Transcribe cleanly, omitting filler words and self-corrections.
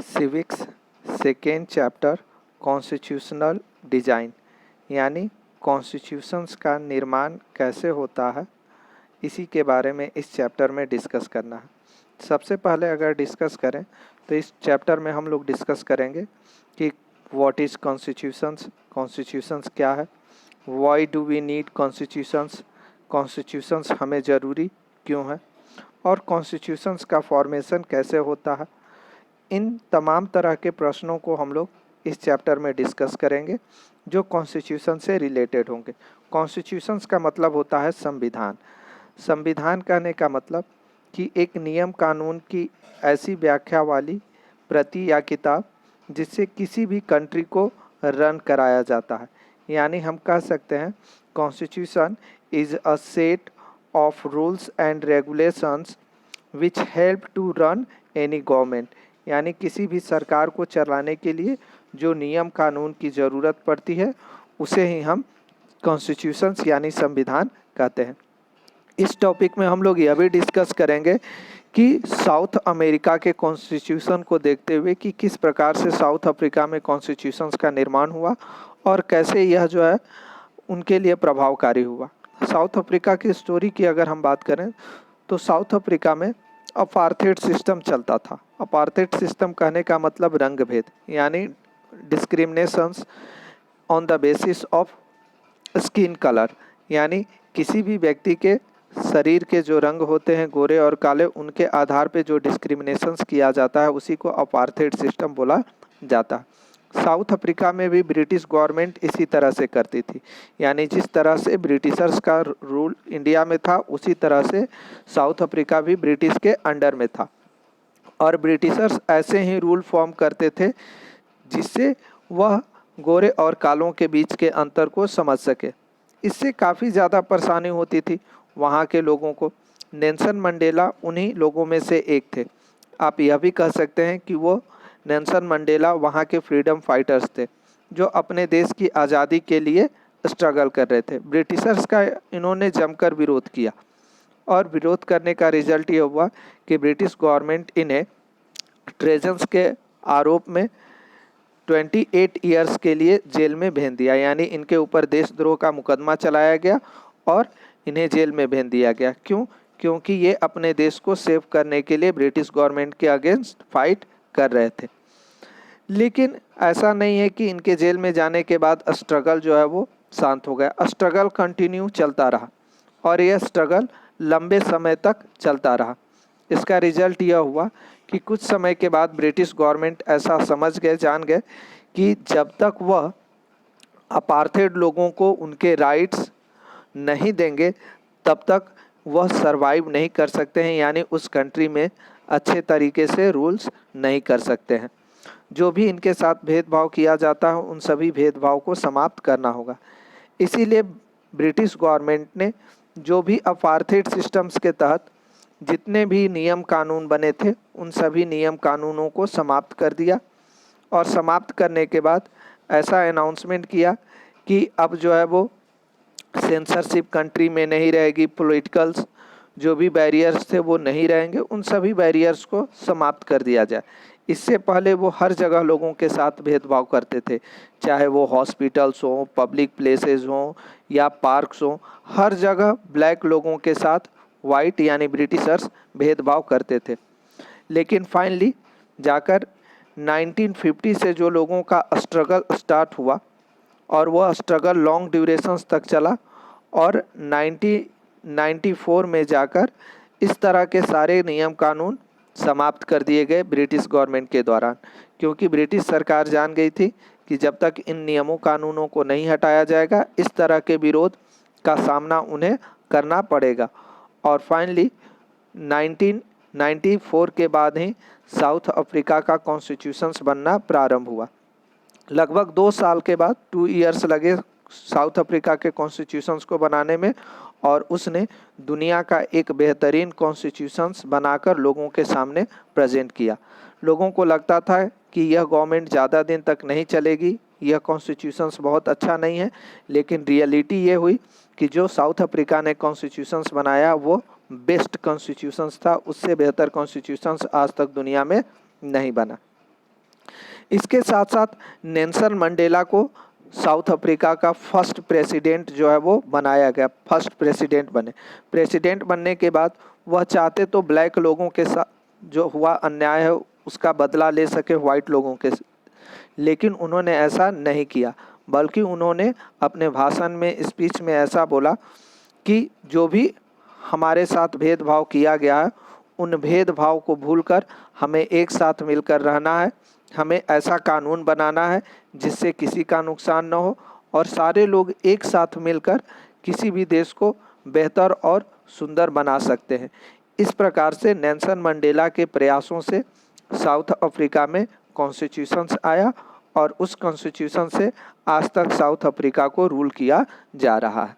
Civics second chapter constitutional design यानी constitutions का निर्माण कैसे होता है, इसी के बारे में इस चैप्टर में डिस्कस करना है। सबसे पहले अगर डिस्कस करें तो इस चैप्टर में हम लोग डिस्कस करेंगे कि व्हाट इज़ कॉन्स्टिट्यूशंस, कॉन्स्टिट्यूशंस क्या है, why do we need constitutions, constitutions हमें ज़रूरी क्यों है, और कॉन्स्टिट्यूशंस का फॉर्मेशन कैसे होता है। इन तमाम तरह के प्रश्नों को हम लोग इस चैप्टर में डिस्कस करेंगे जो कॉन्स्टिट्यूशन से रिलेटेड होंगे। कॉन्स्टिट्यूशंस का मतलब होता है संविधान। संविधान कहने का मतलब कि एक नियम कानून की ऐसी व्याख्या वाली प्रति या किताब जिससे किसी भी कंट्री को रन कराया जाता है। यानी हम कह सकते हैं constitution is a set of rules and regulations which help to run any government. यानी किसी भी सरकार को चलाने के लिए जो नियम कानून की ज़रूरत पड़ती है उसे ही हम कॉन्स्टिट्यूशंस यानी संविधान कहते हैं। इस टॉपिक में हम लोग यह भी डिस्कस करेंगे कि साउथ अमेरिका के कॉन्स्टिट्यूशन को देखते हुए कि किस प्रकार से साउथ अफ्रीका में कॉन्स्टिट्यूशंस का निर्माण हुआ और कैसे यह जो है उनके लिए प्रभावकारी हुआ। साउथ अफ्रीका की स्टोरी की अगर हम बात करें तो साउथ अफ्रीका में अपार्थेड सिस्टम चलता था। अपार्थेड सिस्टम कहने का मतलब रंग भेद यानी discriminations on the basis of skin colour, यानी किसी भी व्यक्ति के शरीर के जो रंग होते हैं गोरे और काले, उनके आधार पे जो डिस्क्रिमिनेशंस किया जाता है उसी को अपार्थेड सिस्टम बोला जाता है। साउथ अफ्रीका में भी ब्रिटिश गवर्नमेंट इसी तरह से करती थी, यानी जिस तरह से ब्रिटिशर्स का रूल इंडिया में था उसी तरह से साउथ अफ्रीका भी ब्रिटिश के अंडर में था। और ब्रिटिशर्स ऐसे ही रूल फॉर्म करते थे जिससे वह गोरे और कालों के बीच के अंतर को समझ सके। इससे काफ़ी ज़्यादा परेशानी होती थी वहाँ के लोगों को। नेल्सन मंडेला उन्हीं लोगों में से एक थे। आप यह भी कह सकते हैं कि वो नेल्सन मंडेला वहाँ के फ्रीडम फाइटर्स थे जो अपने देश की आज़ादी के लिए स्ट्रगल कर रहे थे। ब्रिटिशर्स का इन्होंने जमकर विरोध किया और विरोध करने का रिजल्ट ये हुआ कि ब्रिटिश गवर्नमेंट इन्हें ट्रेजन्स के आरोप में 28 ईयर्स के लिए जेल में भेज दिया। यानी इनके ऊपर देशद्रोह का मुकदमा चलाया गया और इन्हें जेल में भेज दिया गया। क्यों? क्योंकि ये अपने देश को सेव करने के लिए ब्रिटिश गवर्नमेंट के अगेंस्ट फाइट कर रहे थे। लेकिन ऐसा नहीं है कि इनके जेल में जाने के बाद स्ट्रगल जो है वो शांत हो गया। स्ट्रगल कंटिन्यू चलता रहा और यह स्ट्रगल लंबे समय तक चलता रहा। इसका रिजल्ट यह हुआ कि कुछ समय के बाद ब्रिटिश गवर्नमेंट ऐसा समझ गए, जान गए कि जब तक वह अपार्थेड लोगों को उनके राइट्स नहीं देंगे तब तक वह सरवाइव नहीं कर सकते हैं, यानी उस कंट्री में अच्छे तरीके से रूल्स नहीं कर सकते हैं। जो भी इनके साथ भेदभाव किया जाता है उन सभी भेदभाव को समाप्त करना होगा। इसीलिए ब्रिटिश गवर्नमेंट ने जो भी अपार्थेड सिस्टम्स के तहत जितने भी नियम कानून बने थे उन सभी नियम कानूनों को समाप्त कर दिया और समाप्त करने के बाद ऐसा अनाउंसमेंट किया कि अब जो है वो सेंसरशिप कंट्री में नहीं रहेगी, पॉलिटिकल्स जो भी बैरियर्स थे वो नहीं रहेंगे, उन सभी बैरियर्स को समाप्त कर दिया जाए। इससे पहले वो हर जगह लोगों के साथ भेदभाव करते थे, चाहे वो हॉस्पिटल्स हों, पब्लिक प्लेसेस हों या पार्क्स हों, हर जगह ब्लैक लोगों के साथ वाइट यानी ब्रिटिशर्स भेदभाव करते थे। लेकिन फाइनली जाकर 1950 से जो लोगों का स्ट्रगल स्टार्ट हुआ और वह स्ट्रगल लॉन्ग ड्यूरेशंस तक चला और 1994 में जाकर इस तरह के सारे नियम कानून समाप्त कर दिए गए ब्रिटिश गवर्नमेंट के द्वारा। क्योंकि ब्रिटिश सरकार जान गई थी कि जब तक इन नियमों कानूनों को नहीं हटाया जाएगा इस तरह के विरोध का सामना उन्हें करना पड़ेगा। और फाइनली 1994 के बाद ही साउथ अफ्रीका का कॉन्स्टिट्यूशंस बनना प्रारंभ हुआ। लगभग 2 साल के बाद 2 ईयर्स लगे साउथ अफ्रीका के कॉन्स्टिट्यूशंस को बनाने में और उसने दुनिया का एक बेहतरीन कॉन्स्टिट्यूशंस बनाकर लोगों के सामने प्रेजेंट किया। लोगों को लगता था कि यह गवर्नमेंट ज़्यादा दिन तक नहीं चलेगी, यह कॉन्स्टिट्यूशंस बहुत अच्छा नहीं है, लेकिन रियलिटी ये हुई कि जो साउथ अफ्रीका ने कॉन्स्टिट्यूशंस बनाया वो बेस्ट कॉन्स्टिट्यूशंस था। उससे बेहतर कॉन्स्टिट्यूशंस आज तक दुनिया में नहीं बना। इसके साथ साथ नेल्सन मंडेला को साउथ अफ्रीका का फर्स्ट प्रेसिडेंट जो है वो बनाया गया, फर्स्ट प्रेसिडेंट बने। प्रेसिडेंट बनने के बाद वह चाहते तो ब्लैक लोगों के साथ जो हुआ अन्याय है उसका बदला ले सके वाइट लोगों के, लेकिन उन्होंने ऐसा नहीं किया, बल्कि उन्होंने अपने भाषण में, स्पीच में ऐसा बोला कि जो भी हमारे साथ भेदभाव किया गया है उन भेदभाव को भूलकर हमें एक साथ मिलकर रहना है। हमें ऐसा कानून बनाना है जिससे किसी का नुकसान न हो और सारे लोग एक साथ मिलकर किसी भी देश को बेहतर और सुंदर बना सकते हैं। इस प्रकार से नेल्सन मंडेला के प्रयासों से साउथ अफ्रीका में कॉन्स्टिट्यूशंस आया और उस कॉन्स्टिट्यूशन से आज तक साउथ अफ्रीका को रूल किया जा रहा है।